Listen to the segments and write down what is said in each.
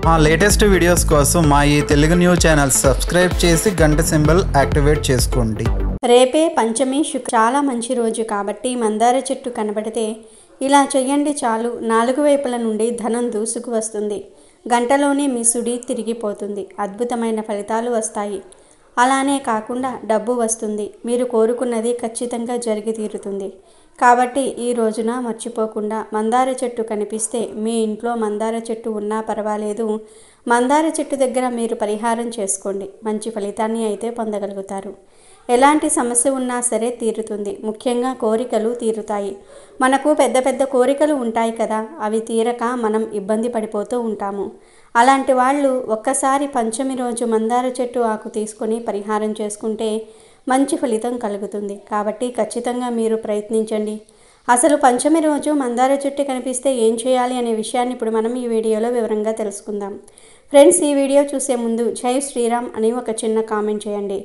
మా latest videos కోసం మా ఈ తెలుగు న్యూస్ ఛానల్ సబ్స్క్రైబ్ చేసి గంట సింబల్ యాక్టివేట్ చేసుకోండి. రేపే పంచమి చాలా మంచి రోజు కాబట్టి మందార చెట్టు కనబడితే ఇలా చెయ్యండి చాలు. నాలుగు వైపుల నుండి ధనం దూసుకు వస్తుంది. గంటలోనే మీ సుడి తిరిగిపోతుంది. అద్భుతమైన ఫలితాలు వస్తాయి. అలానే కాకుండా డబ్బు వస్తుంది. మీరు కోరుకున్నది ఖచ్చితంగా జరిగి తీరుతుంది. కాబట్టి ఈ రోజున మర్చిపోకుండా మందార చెట్టు కనిపిస్తే మీ ఇంట్లో మందార చెట్టు ఉన్నా పర్వాలేదు, మందార చెట్టు దగ్గర మీరు పరిహారం చేసుకోండి. మంచి ఫలితాన్ని అయితే పొందగలుగుతారు. ఎలాంటి సమస్య ఉన్నా సరే తీరుతుంది. ముఖ్యంగా కోరికలు తీరుతాయి. మనకు పెద్ద పెద్ద కోరికలు ఉంటాయి కదా, అవి తీరక మనం ఇబ్బంది పడిపోతూ ఉంటాము. అలాంటి వాళ్ళు ఒక్కసారి పంచమి రోజు మందార చెట్టు ఆకు తీసుకొని పరిహారం చేసుకుంటే మంచి ఫలితం కలుగుతుంది. కాబట్టి ఖచ్చితంగా మీరు ప్రయత్నించండి. అసలు పంచమి రోజు మందార చెట్టు కనిపిస్తే ఏం చేయాలి అనే విషయాన్ని ఇప్పుడు మనం ఈ వీడియోలో వివరంగా తెలుసుకుందాం. ఫ్రెండ్స్, ఈ వీడియో చూసే ముందు జై శ్రీరామ్ అని ఒక చిన్న కామెంట్ చేయండి.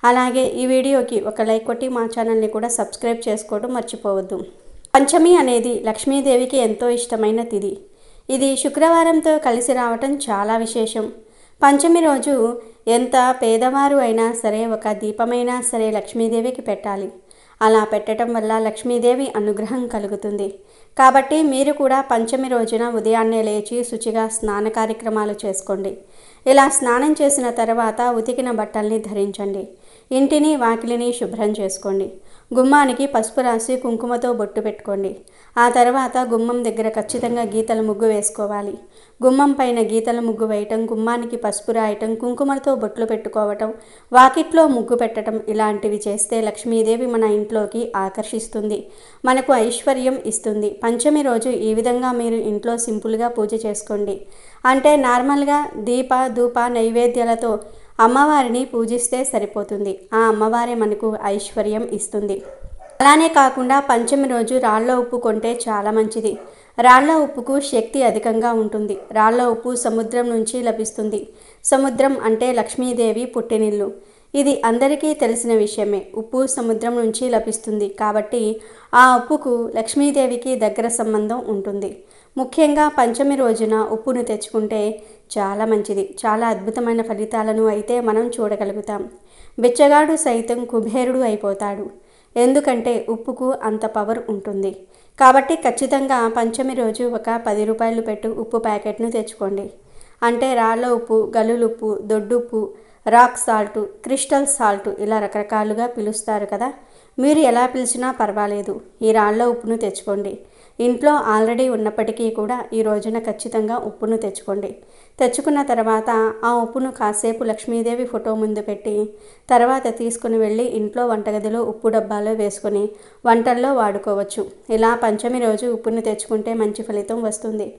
అలాగే ఈ వీడియోకి ఒక లైక్ కొట్టి మా ఛానల్ని కూడా సబ్స్క్రైబ్ చేసుకోవడం మర్చిపోవద్దు. పంచమి అనేది లక్ష్మీదేవికి ఎంతో ఇష్టమైన తిథి. ఇది శుక్రవారంతో కలిసి రావటం చాలా విశేషం. పంచమి రోజు ఎంత పేదవారు అయినా సరే ఒక దీపమైనా సరే లక్ష్మీదేవికి పెట్టాలి. అలా పెట్టడం వల్ల లక్ష్మీదేవి అనుగ్రహం కలుగుతుంది. కాబట్టి మీరు కూడా పంచమి రోజున ఉదయాన్నే లేచి శుచిగా స్నాన కార్యక్రమాలు చేసుకోండి. ఇలా స్నానం చేసిన తర్వాత ఉతికిన బట్టల్ని ధరించండి. ఇంటిని వాకిలిని శుభ్రం చేసుకోండి. గుమ్మానికి పసుపు రాసి కుంకుమతో బొట్టు పెట్టుకోండి. ఆ తర్వాత గుమ్మం దగ్గర ఖచ్చితంగా గీతల ముగ్గు వేసుకోవాలి. గుమ్మం పైన గీతల ముగ్గు వేయటం, గుమ్మానికి పసుపు రాయటం, కుంకుమలతో బొట్లు పెట్టుకోవటం, వాకిట్లో ముగ్గు పెట్టడం ఇలాంటివి చేస్తే లక్ష్మీదేవి మన ఇంట్లోకి ఆకర్షిస్తుంది, మనకు ఐశ్వర్యం ఇస్తుంది. పంచమి రోజు ఈ విధంగా మీరు ఇంట్లో సింపుల్గా పూజ చేసుకోండి. అంటే నార్మల్గా దీప ధూప నైవేద్యాలతో అమ్మవారిని పూజిస్తే సరిపోతుంది. ఆ అమ్మవారే మనకు ఐశ్వర్యం ఇస్తుంది. అలానే కాకుండా పంచమి రోజు రాళ్ల ఉప్పు కొంటే చాలా మంచిది. రాళ్ల ఉప్పుకు శక్తి అధికంగా ఉంటుంది. రాళ్ల ఉప్పు సముద్రం నుంచి లభిస్తుంది. సముద్రం అంటే లక్ష్మీదేవి పుట్టినిల్లు. ఇది అందరికీ తెలిసిన విషయమే. ఉప్పు సముద్రం నుంచి లభిస్తుంది కాబట్టి ఆ ఉప్పుకు లక్ష్మీదేవికి దగ్గర సంబంధం ఉంటుంది. ముఖ్యంగా పంచమి రోజున ఉప్పును తెచ్చుకుంటే చాలా మంచిది. చాలా అద్భుతమైన ఫలితాలను అయితే మనం చూడగలుగుతాం. బిచ్చగాడు సైతం కుబేరుడు అయిపోతాడు. ఎందుకంటే ఉప్పుకు అంత పవర్ ఉంటుంది. కాబట్టి ఖచ్చితంగా పంచమి రోజు ఒక 10 రూపాయలు పెట్టు ఉప్పు ప్యాకెట్ను తెచ్చుకోండి. అంటే రాళ్ళ ఉప్పు, గల్లులుప్పు, దొడ్డుప్పు, రాక్ సాల్ట్, క్రిస్టల్ సాల్ట్ ఇలా రకరకాలుగా పిలుస్తారు కదా. మీరు ఎలా పిలిచినా పర్వాలేదు. ఈ రాళ్ళ ఉప్పును తెచ్చుకోండి. ఇంట్లో ఆల్రెడీ ఉన్నప్పటికీ కూడా ఈ రోజున ఖచ్చితంగా ఉప్పును తెచ్చుకోండి. తెచ్చుకున్న తర్వాత ఆ ఉప్పును కాసేపు లక్ష్మీదేవి ఫోటో ముందు పెట్టి తర్వాత తీసుకుని వెళ్ళి ఇంట్లో వంటగదిలో ఉప్పు డబ్బాలో వేసుకొని వంటల్లో వాడుకోవచ్చు. ఇలా పంచమి రోజు ఉప్పును తెచ్చుకుంటే మంచి ఫలితం వస్తుంది.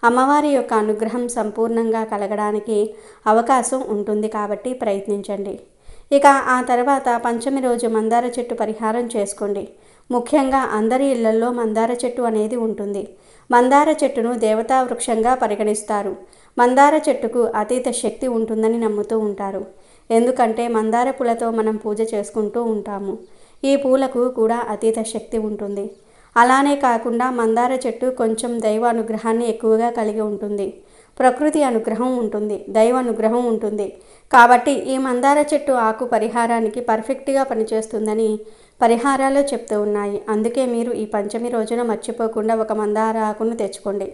అమ్మవారి యొక్క అనుగ్రహం సంపూర్ణంగా కలగడానికి అవకాశం ఉంటుంది. కాబట్టి ప్రయత్నించండి. ఇక ఆ తర్వాత పంచమి రోజు మందార చెట్టు పరిహారం చేసుకోండి. ముఖ్యంగా అందరి ఇళ్లల్లో మందార చెట్టు అనేది ఉంటుంది. మందార చెట్టును దేవతా వృక్షంగా పరిగణిస్తారు. మందార చెట్టుకు అతీత శక్తి ఉంటుందని నమ్ముతూ ఉంటారు. ఎందుకంటే మందార పూలతో మనం పూజ చేసుకుంటూ ఉంటాము. ఈ పూలకు కూడా అతీత శక్తి ఉంటుంది. అలానే కాకుండా మందార చెట్టు కొంచెం దైవ అనుగ్రహాన్ని ఎక్కువగా కలిగి ఉంటుంది. ప్రకృతి అనుగ్రహం ఉంటుంది, దైవ అనుగ్రహం ఉంటుంది. కాబట్టి ఈ మందార చెట్టు ఆకు పరిహారానికి పర్ఫెక్ట్గా పనిచేస్తుందని పరిహారాలు చెప్తూ ఉన్నాయి. అందుకే మీరు ఈ పంచమి రోజున మర్చిపోకుండా ఒక మందార ఆకును తెచ్చుకోండి.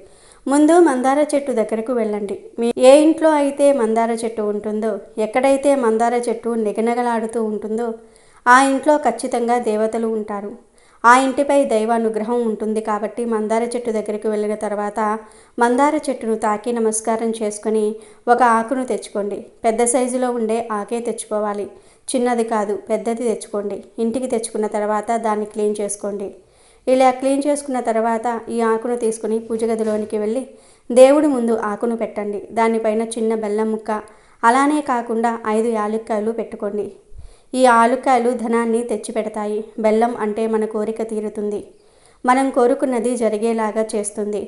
ముందు మందార చెట్టు దగ్గరకు వెళ్ళండి. మీ ఏ ఇంట్లో అయితే మందార చెట్టు ఉంటుందో, ఎక్కడైతే మందార చెట్టు నిగనగలాడుతూ ఉంటుందో ఆ ఇంట్లో ఖచ్చితంగా దేవతలు ఉంటారు. ఆ ఇంటిపై దైవానుగ్రహం ఉంటుంది. కాబట్టి మందార చెట్టు దగ్గరికి వెళ్ళిన తర్వాత మందార చెట్టును తాకి నమస్కారం చేసుకొని ఒక ఆకును తెచ్చుకోండి. పెద్ద సైజులో ఉండే ఆకే తెచ్చుకోవాలి. చిన్నది కాదు, పెద్దది తెచ్చుకోండి. ఇంటికి తెచ్చుకున్న తర్వాత దాన్ని క్లీన్ చేసుకోండి. ఇలా క్లీన్ చేసుకున్న తర్వాత ఈ ఆకును తీసుకుని పూజ గదిలోనికి వెళ్ళి దేవుడి ముందు ఆకును పెట్టండి. దానిపైన చిన్న బెల్లం ముక్క, అలానే కాకుండా 5 యాలక్కాయలు పెట్టుకోండి. ఈ ఆలుకాయలు ధనాన్ని తెచ్చిపెడతాయి. బెల్లం అంటే మన కోరిక తీరుతుంది. మనం కోరుకున్నది జరిగేలాగా చేస్తుంది.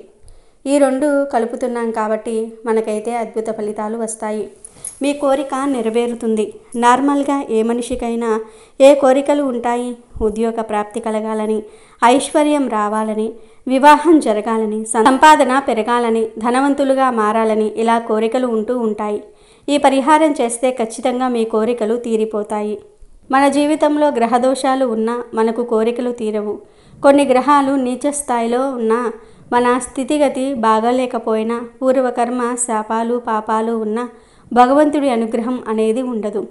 ఈ 2 కలుపుతున్నాం కాబట్టి మనకైతే అద్భుత ఫలితాలు వస్తాయి. మీ కోరిక నెరవేరుతుంది. నార్మల్గా ఏ మనిషికైనా ఏ కోరికలు ఉంటాయి? ఉద్యోగ ప్రాప్తి కలగాలని, ఐశ్వర్యం రావాలని, వివాహం జరగాలని, సంపాదన పెరగాలని, ధనవంతులుగా మారాలని ఇలా కోరికలు ఉంటూ ఉంటాయి. ఈ పరిహారం చేస్తే ఖచ్చితంగా మీ కోరికలు తీరిపోతాయి. మన జీవితంలో గ్రహదోషాలు ఉన్నా మనకు కోరికలు తీరవు. కొన్ని గ్రహాలు నీచ స్థాయిలో ఉన్నా, మన స్థితిగతి బాగాలేకపోయినా, పూర్వకర్మ శాపాలు పాపాలు ఉన్నా భగవంతుడి అనుగ్రహం అనేది ఉండదు.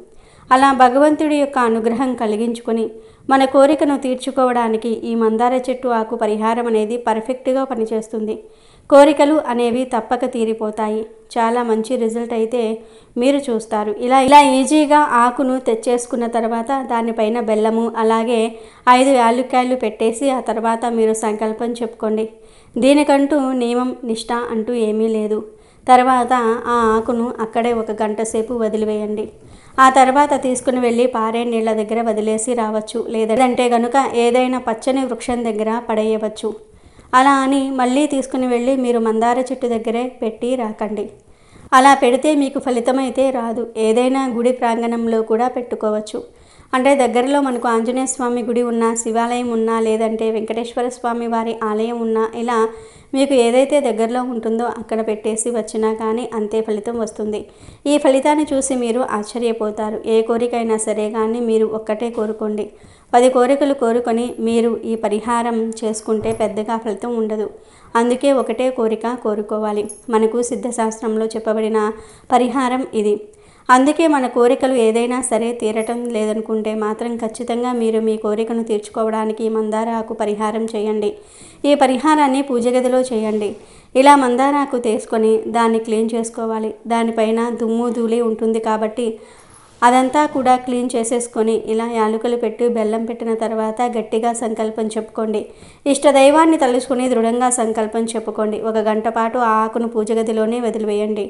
అలా భగవంతుడి యొక్క అనుగ్రహం కలిగించుకొని మన కోరికను తీర్చుకోవడానికి ఈ మందార చెట్టు ఆకు పరిహారం అనేది పర్ఫెక్ట్గా పనిచేస్తుంది. కోరికలు అనేవి తప్పక తీరిపోతాయి. చాలా మంచి రిజల్ట్ అయితే మీరు చూస్తారు. ఇలా ఈజీగా ఆకును తెచ్చేసుకున్న తర్వాత దానిపైన బెల్లము అలాగే 5 యాలక్కాయలు పెట్టేసి ఆ తర్వాత మీరు సంకల్పం చెప్పుకోండి. దీనికంటూ నియమం నిష్ఠ అంటూ ఏమీ లేదు. తర్వాత ఆ ఆకును అక్కడే 1 గంట సేపు వదిలివేయండి. ఆ తర్వాత తీసుకుని వెళ్ళి పారే నీళ్ళ దగ్గర వదిలేసి రావచ్చు. లేదంటే కనుక ఏదైనా పచ్చని వృక్షం దగ్గర పడేయవచ్చు. అలా అని మళ్ళీ తీసుకుని వెళ్ళి మీరు మందార చెట్టు దగ్గరే పెట్టి రాకండి. అలా పెడితే మీకు ఫలితమైతే రాదు. ఏదైనా గుడి ప్రాంగణంలో కూడా పెట్టుకోవచ్చు. అంటే దగ్గరలో మనకు ఆంజనేయ స్వామి గుడి ఉన్నా, శివాలయం ఉన్నా, లేదంటే వెంకటేశ్వర స్వామి వారి ఆలయం ఉన్నా, ఇలా మీకు ఏదైతే దగ్గరలో ఉంటుందో అక్కడ పెట్టేసి వచ్చినా కానీ అంతే ఫలితం వస్తుంది. ఈ ఫలితాన్ని చూసి మీరు ఆశ్చర్యపోతారు. ఏ కోరికైనా సరే కానీ మీరు ఒక్కటే కోరుకోండి. 10 కోరికలు కోరుకొని మీరు ఈ పరిహారం చేసుకుంటే పెద్దగా ఫలితం ఉండదు. అందుకే ఒకటే కోరిక కోరుకోవాలి. మనకు సిద్ధశాస్త్రంలో చెప్పబడిన పరిహారం ఇది. అందుకే మన కోరికలు ఏదైనా సరే తీరటం లేదనుకుంటే మాత్రం ఖచ్చితంగా మీరు మీ కోరికను తీర్చుకోవడానికి మందార ఆకు పరిహారం చేయండి. ఈ పరిహారాన్ని పూజ గదిలో చేయండి. ఇలా మందార ఆకు తీసుకొని దాన్ని క్లీన్ చేసుకోవాలి. దానిపైన దుమ్ము ధూళి ఉంటుంది కాబట్టి అదంతా కూడా క్లీన్ చేసేసుకొని ఇలా యాలకులు పెట్టి బెల్లం పెట్టిన తర్వాత గట్టిగా సంకల్పం చెప్పుకోండి. ఇష్టదైవాన్ని తలుచుకొని దృఢంగా సంకల్పం చెప్పుకోండి. 1 గంట పాటు ఆ ఆకును పూజ గదిలోనే వదిలివేయండి.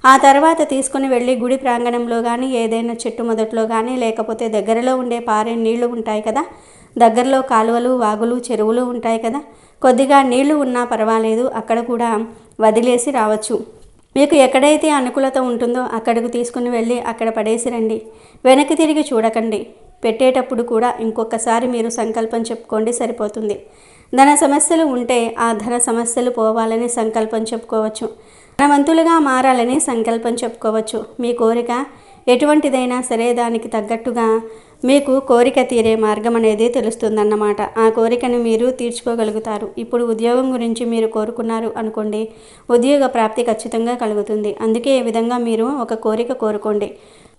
ఆ తర్వాత తీసుకుని వెళ్ళి గుడి ప్రాంగణంలో కానీ, ఏదైనా చెట్టు మొదట్లో కానీ, లేకపోతే దగ్గరలో ఉండే పారే నీళ్లు ఉంటాయి కదా, దగ్గరలో కాలువలు, వాగులు, చెరువులు ఉంటాయి కదా, కొద్దిగా నీళ్లు ఉన్నా పర్వాలేదు, అక్కడ కూడా వదిలేసి రావచ్చు. మీకు ఎక్కడైతే అనుకూలత ఉంటుందో అక్కడికి తీసుకుని వెళ్ళి అక్కడ పడేసి రండి. వెనక్కి తిరిగి చూడకండి. పెట్టేటప్పుడు కూడా ఇంకొకసారి మీరు సంకల్పం చెప్పుకోండి, సరిపోతుంది. ధన సమస్యలు ఉంటే ఆ ధన సమస్యలు పోవాలని సంకల్పం చెప్పుకోవచ్చు. ధనవంతులుగా మారాలని సంకల్పం చెప్పుకోవచ్చు. మీ కోరిక ఎటువంటిదైనా సరే దానికి తగ్గట్టుగా మీకు కోరిక తీరే మార్గం అనేది తెలుస్తుందన్నమాట. ఆ కోరికను మీరు తీర్చుకోగలుగుతారు. ఇప్పుడు ఉద్యోగం గురించి మీరు కోరుకున్నారు అనుకోండి, ఉద్యోగ ప్రాప్తి ఖచ్చితంగా కలుగుతుంది. అందుకే ఈ విధంగా మీరు ఒక కోరిక కోరుకోండి.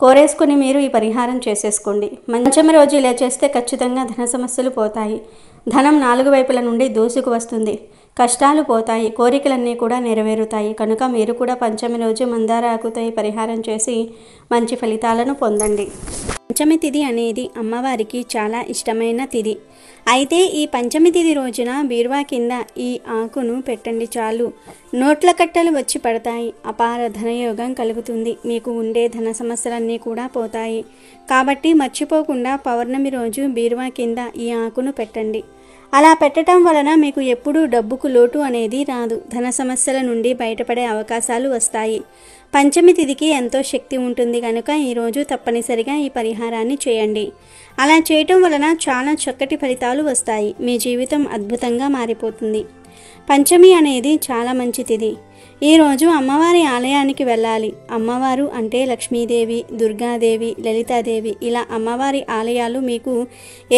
కోరేసుకుని మీరు ఈ పరిహారం చేసేసుకోండి. పంచమి రోజు ఇలా చేస్తే ఖచ్చితంగా ధన సమస్యలు పోతాయి. ధనం 4 వైపుల నుండి దూసుకు వస్తుంది. కష్టాలు పోతాయి. కోరికలన్నీ కూడా నెరవేరుతాయి. కనుక మీరు కూడా పంచమి రోజు మందార ఆకుతో ఈ పరిహారం చేసి మంచి ఫలితాలను పొందండి. పంచమి తిథి అనేది అమ్మవారికి చాలా ఇష్టమైన తిథి. అయితే ఈ పంచమి తిథి రోజున బీరువా కింద ఈ ఆకును పెట్టండి చాలు. నోట్ల కట్టలు వచ్చి పడతాయి. అపార ధనయోగం కలుగుతుంది. మీకు ఉండే ధన సమస్యలన్నీ కూడా పోతాయి. కాబట్టి మర్చిపోకుండా పౌర్ణమి రోజు బీరువా కింద ఈ ఆకును పెట్టండి. అలా పెట్టడం వలన మీకు ఎప్పుడూ డబ్బుకు లోటు అనేది రాదు. ధన సమస్యల నుండి బయటపడే అవకాశాలు వస్తాయి. పంచమి తిథికి ఎంతో శక్తి ఉంటుంది కనుక ఈరోజు తప్పనిసరిగా ఈ పరిహారాన్ని చేయండి. అలా చేయటం వలన చాలా చక్కటి ఫలితాలు వస్తాయి. మీ జీవితం అద్భుతంగా మారిపోతుంది. పంచమి అనేది చాలా మంచి తిథి. ఈరోజు అమ్మవారి ఆలయానికి వెళ్ళాలి. అమ్మవారు అంటే లక్ష్మీదేవి, దుర్గాదేవి, లలితాదేవి, ఇలా అమ్మవారి ఆలయాలు మీకు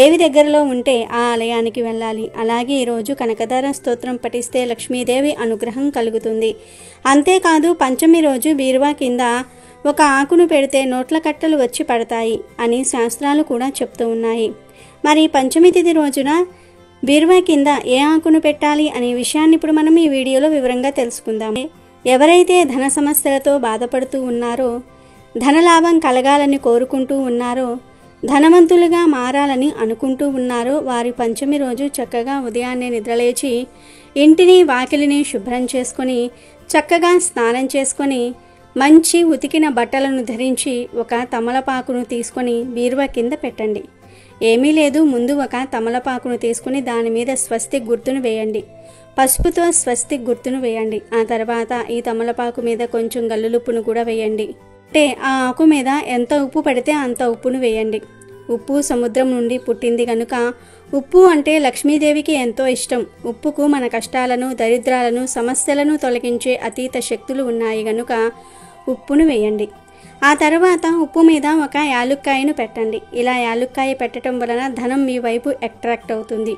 ఏవి దగ్గరలో ఉంటే ఆ ఆలయానికి వెళ్ళాలి. అలాగే ఈరోజు కనకదార స్తోత్రం పఠిస్తే లక్ష్మీదేవి అనుగ్రహం కలుగుతుంది. అంతేకాదు పంచమి రోజు బీరువా కింద ఒక ఆకును పెడితే నోట్ల కట్టలు వచ్చి పడతాయి అని శాస్త్రాలు కూడా చెప్తూ ఉన్నాయి. మరి పంచమి తిథి రోజున బీరువా కింద ఏ ఆకును పెట్టాలి అనే విషయాన్ని ఇప్పుడు మనం ఈ వీడియోలో వివరంగా తెలుసుకుందాం. ఎవరైతే ధన సమస్యలతో బాధపడుతూ ఉన్నారో, ధనలాభం కలగాలని కోరుకుంటూ ఉన్నారో, ధనవంతులుగా మారాలని అనుకుంటూ ఉన్నారో వారి పంచమి రోజు చక్కగా ఉదయాన్నే నిద్రలేచి ఇంటిని వాకిలిని శుభ్రం చేసుకొని చక్కగా స్నానం చేసుకొని మంచి ఉతికిన బట్టలను ధరించి ఒక తమలపాకును తీసుకొని బీరువా కింద పెట్టండి. ఏమీ లేదు, ముందు ఒక తమలపాకును తీసుకుని దాని మీద స్వస్తిక్ గుర్తును వేయండి. పసుపుతో స్వస్తిక్ గుర్తును వేయండి. ఆ తర్వాత ఈ తమలపాకు మీద కొంచెం గల్లులుప్పును కూడా వేయండి. అంటే ఆ ఆకు మీద ఎంత ఉప్పు పడితే అంత ఉప్పును వేయండి. ఉప్పు సముద్రం నుండి పుట్టింది కనుక ఉప్పు అంటే లక్ష్మీదేవికి ఎంతో ఇష్టం. ఉప్పుకు మన కష్టాలను, దరిద్రాలను, సమస్యలను తొలగించే అతీత శక్తులు ఉన్నాయి కనుక ఉప్పును వేయండి. ఆ తర్వాత ఉప్పు మీద ఒక యాలుక్కాయను పెట్టండి. ఇలా యాలుక్కాయ పెట్టడం వలన ధనం మీ వైపు అట్రాక్ట్ అవుతుంది.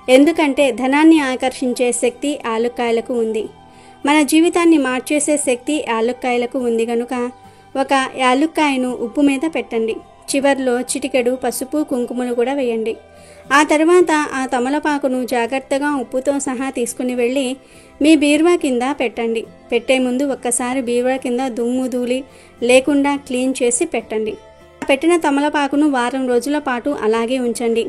ఎందుకంటే ధనాన్ని ఆకర్షించే శక్తి యాలుక్కాయలకు ఉంది. మన జీవితాన్ని మార్చేసే శక్తి యాలుక్కాయలకు ఉంది కనుక ఒక యాలుక్కాయను ఉప్పు మీద పెట్టండి. చివర్లో చిటికెడు పసుపు, కుంకుమను కూడా వేయండి. ఆ తర్వాత ఆ తమలపాకును జాగ్రత్తగా ఉప్పుతో సహా తీసుకుని వెళ్ళి మీ బీరువా కింద పెట్టండి. పెట్టే ముందు ఒక్కసారి బీరువా కింద దుమ్ము ధూళి లేకుండా క్లీన్ చేసి పెట్టండి. పెట్టిన తమలపాకును వారం రోజుల పాటు అలాగే ఉంచండి.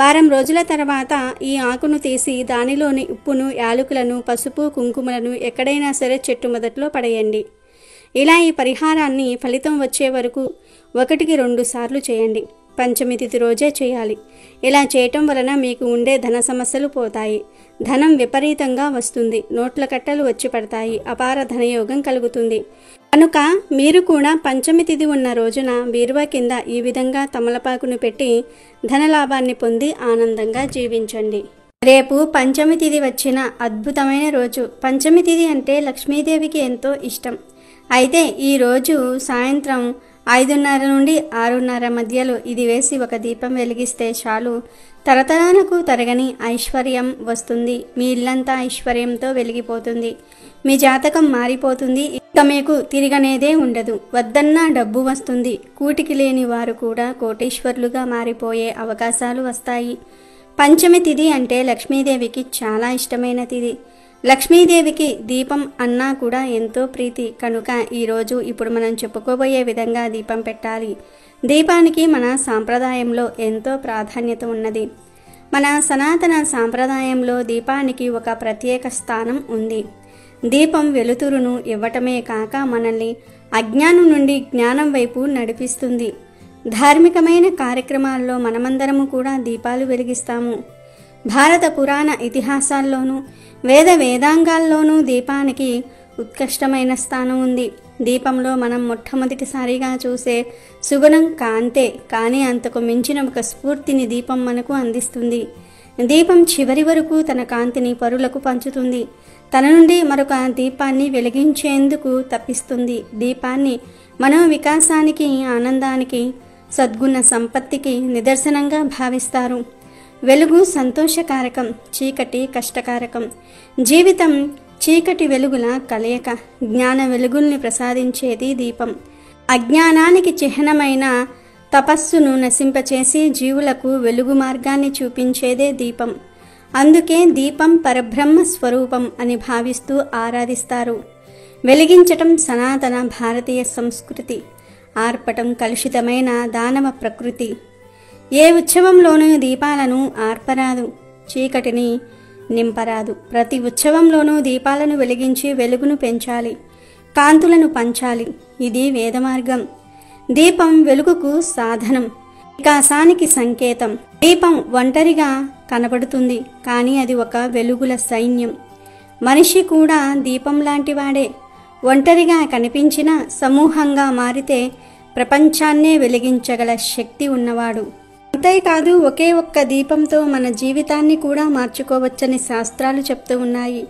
వారం రోజుల తర్వాత ఈ ఆకును తీసి దానిలోని ఉప్పును, యాలకులను, పసుపు, కుంకుమలను ఎక్కడైనా సరే చెట్టు మొదట్లో పడేయండి. ఇలా ఈ పరిహారాన్ని ఫలితం వచ్చే వరకు 1-2 సార్లు చేయండి. పంచమి తిథి రోజే చేయాలి. ఇలా చేయటం వలన మీకు ఉండే ధన సమస్యలు పోతాయి. ధనం విపరీతంగా వస్తుంది. నోట్ల కట్టలు వచ్చి పడతాయి. అపార ధనయోగం కలుగుతుంది. కనుక మీరు కూడా పంచమి తిథి ఉన్న రోజున బీరువా కింద ఈ విధంగా తమలపాకును పెట్టి ధనలాభాన్ని పొంది ఆనందంగా జీవించండి. రేపు పంచమి తిథి వచ్చిన అద్భుతమైన రోజు. పంచమి తిథి అంటే లక్ష్మీదేవికి ఎంతో ఇష్టం. అయితే ఈరోజు సాయంత్రం 5:30 నుండి 6:30 మధ్యలో ఇది వేసి ఒక దీపం వెలిగిస్తే చాలు, తరతరాలకు తరగని ఐశ్వర్యం వస్తుంది. మీ ఇల్లంతా ఐశ్వర్యంతో వెలిగిపోతుంది. మీ జాతకం మారిపోతుంది. ఇక మీకు తిరగనేదే ఉండదు. వద్దన్నా డబ్బు వస్తుంది. కూటికి లేని వారు కూడా కోటీశ్వర్లుగా మారిపోయే అవకాశాలు వస్తాయి. పంచమి తిథి అంటే లక్ష్మీదేవికి చాలా ఇష్టమైన తిథి. లక్ష్మీదేవికి దీపం అన్నా కూడా ఎంతో ప్రీతి కనుక ఈరోజు ఇప్పుడు మనం చెప్పుకోబోయే విధంగా దీపం పెట్టాలి. దీపానికి మన సాంప్రదాయంలో ఎంతో ప్రాధాన్యత ఉన్నది. మన సనాతన సాంప్రదాయంలో దీపానికి ఒక ప్రత్యేక స్థానం ఉంది. దీపం వెలుతురును ఇవ్వటమే కాక మనల్ని అజ్ఞానం నుండి జ్ఞానం వైపు నడిపిస్తుంది. ధార్మికమైన కార్యక్రమాల్లో మనమందరము కూడా దీపాలు వెలిగిస్తాము. భారత పురాణ ఇతిహాసాల్లోనూ వేదాంగాల్లోనూ దీపానికి ఉత్కృష్టమైన స్థానం ఉంది. దీపంలో మనం మొట్టమొదటిసారిగా చూసే సుగుణం కాంతే, కానీ అంతకు మించిన ఒక స్ఫూర్తిని దీపం మనకు అందిస్తుంది. దీపం చివరి వరకు తన కాంతిని పరులకు పంచుతుంది. తన నుండి మరొక దీపాన్ని వెలిగించేందుకు తప్పిస్తుంది. దీపాన్ని మనో వికాసానికి, ఆనందానికి, సద్గుణ సంపత్తికి నిదర్శనంగా భావిస్తారు. వెలుగు సంతోషకారకం, చీకటి కష్టకారకం. జీవితం చీకటి వెలుగుల కలయిక. జ్ఞాన వెలుగుల్ని ప్రసాదించేది దీపం. అజ్ఞానానికి చిహ్నమైన తపస్సును నశింపచేసి జీవులకు వెలుగు మార్గాన్ని చూపించేదే దీపం. అందుకే దీపం పరబ్రహ్మ స్వరూపం అని భావిస్తూ ఆరాధిస్తారు. వెలిగించటం సనాతన భారతీయ సంస్కృతి. ఆర్పటం కలుషితమైన దానవ ప్రకృతి. ఏ ఉత్సవంలోనూ దీపాలను ఆర్పరాదు, చీకటిని నింపరాదు. ప్రతి ఉత్సవంలోనూ దీపాలను వెలిగించి వెలుగును పెంచాలి, కాంతులను పంచాలి. ఇది వేదమార్గం. దీపం వెలుగుకు సాధనం, వికాసానికి సంకేతం. దీపం ఒంటరిగా కనబడుతుంది, కానీ అది ఒక వెలుగుల సైన్యం. మనిషి కూడా దీపం లాంటివాడే. ఒంటరిగా కనిపించిన సమూహంగా మారితే ప్రపంచాన్నే వెలిగించగల శక్తి ఉన్నవాడు. అంతేకాదు ఒకే ఒక్క దీపంతో మన జీవితాన్ని కూడా మార్చుకోవచ్చని శాస్త్రాలు చెప్తూ ఉన్నాయి.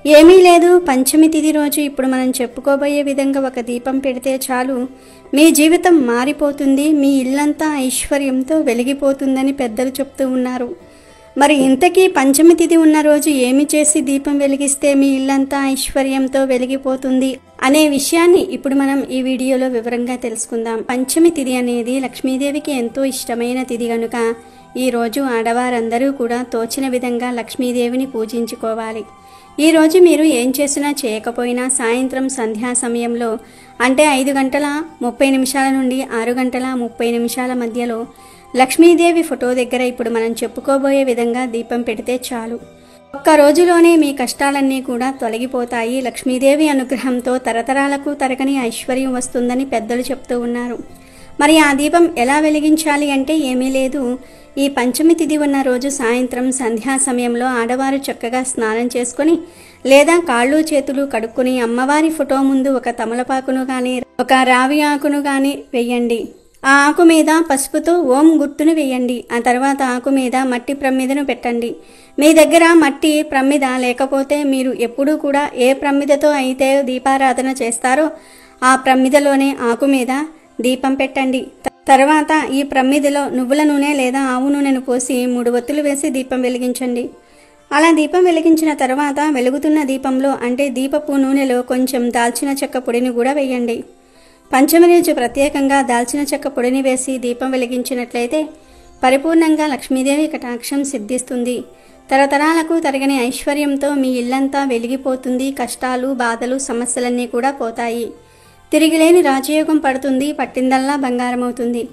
ఏమీ లేదు, పంచమి తిథి రోజు ఇప్పుడు మనం చెప్పుకోబోయే విధంగా ఒక దీపం పెడితే చాలు, మీ జీవితం మారిపోతుంది, మీ ఇల్లంతా ఐశ్వర్యంతో వెలిగిపోతుందని పెద్దలు చెప్తూ ఉన్నారు. మరి ఇంతకీ పంచమి తిథి ఉన్న రోజు ఏమి చేసి దీపం వెలిగిస్తే మీ ఇల్లంతా ఐశ్వర్యంతో వెలిగిపోతుంది అనే విషయాన్ని ఇప్పుడు మనం ఈ వీడియోలో వివరంగా తెలుసుకుందాం. పంచమి తిథి అనేది లక్ష్మీదేవికి ఎంతో ఇష్టమైన తిథి కనుక ఈరోజు ఆడవారందరూ కూడా తోచిన విధంగా లక్ష్మీదేవిని పూజించుకోవాలి. ఈరోజు మీరు ఏం చేసినా చేయకపోయినా సాయంత్రం సంధ్యా సమయంలో అంటే 5:30 నుండి 6:30 మధ్యలో లక్ష్మీదేవి ఫోటో దగ్గర ఇప్పుడు మనం చెప్పుకోబోయే విధంగా దీపం పెడితే చాలు. ఒక్క రోజులోనే మీ కష్టాలన్నీ కూడా తొలగిపోతాయి. లక్ష్మీదేవి అనుగ్రహంతో తరతరాలకు తరగని ఐశ్వర్యం వస్తుందని పెద్దలు చెప్తూ ఉన్నారు. మరి ఆ దీపం ఎలా వెలిగించాలి అంటే ఏమీ లేదు. ఈ పంచమి తిథి ఉన్న రోజు సాయంత్రం సంధ్యా సమయంలో ఆడవారు చక్కగా స్నానం చేసుకొని లేదా కాళ్ళు చేతులు కడుక్కొని అమ్మవారి ఫోటో ముందు ఒక తమలపాకును కానీ ఒక రావి ఆకును కానీ వేయండి. ఆ ఆకు మీద పసుపుతో ఓం గుర్తును వేయండి. ఆ తర్వాత ఆకు మీద మట్టి ప్రమిదను పెట్టండి. మీ దగ్గర మట్టి ప్రమిద లేకపోతే మీరు ఎప్పుడూ కూడా ఏ ప్రమిదతో అయితే దీపారాధన చేస్తారో ఆ ప్రమిదలోనే ఆకు మీద దీపం పెట్టండి. తర్వాత ఈ ప్రమిదలో నువ్వుల నూనె లేదా ఆవు నూనెను పోసి 3 ఒత్తులు వేసి దీపం వెలిగించండి. అలా దీపం వెలిగించిన తర్వాత వెలుగుతున్న దీపంలో అంటే దీపపు నూనెలో కొంచెం దాల్చిన చెక్క పొడిని కూడా వేయండి. పంచమి రోజు ప్రత్యేకంగా దాల్చిన చెక్క పొడిని వేసి దీపం వెలిగించినట్లయితే పరిపూర్ణంగా లక్ష్మీదేవి కటాక్షం సిద్ధిస్తుంది. తరతరాలకు తరగని ఐశ్వర్యంతో మీ ఇల్లంతా వెలిగిపోతుంది. కష్టాలు, బాధలు, సమస్యలన్నీ కూడా పోతాయి. తిరిగిలేని రాజయోగం పడుతుంది. పట్టిందల్లా బంగారమవుతుంది.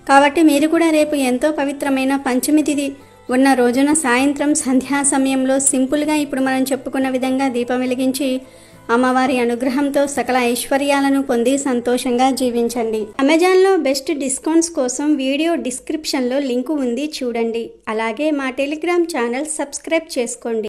కాబట్టి మీరు కూడా రేపు ఎంతో పవిత్రమైన పంచమి తిథి ఉన్న రోజున సాయంత్రం సంధ్యా సమయంలో సింపుల్గా ఇప్పుడు మనం చెప్పుకున్న విధంగా దీపం వెలిగించి అమ్మవారి అనుగ్రహంతో సకల ఐశ్వర్యాలను పొంది సంతోషంగా జీవించండి. అమెజాన్లో బెస్ట్ డిస్కౌంట్స్ కోసం వీడియో డిస్క్రిప్షన్లో లింకు ఉంది, చూడండి. అలాగే మా టెలిగ్రామ్ ఛానల్ సబ్స్క్రైబ్ చేసుకోండి.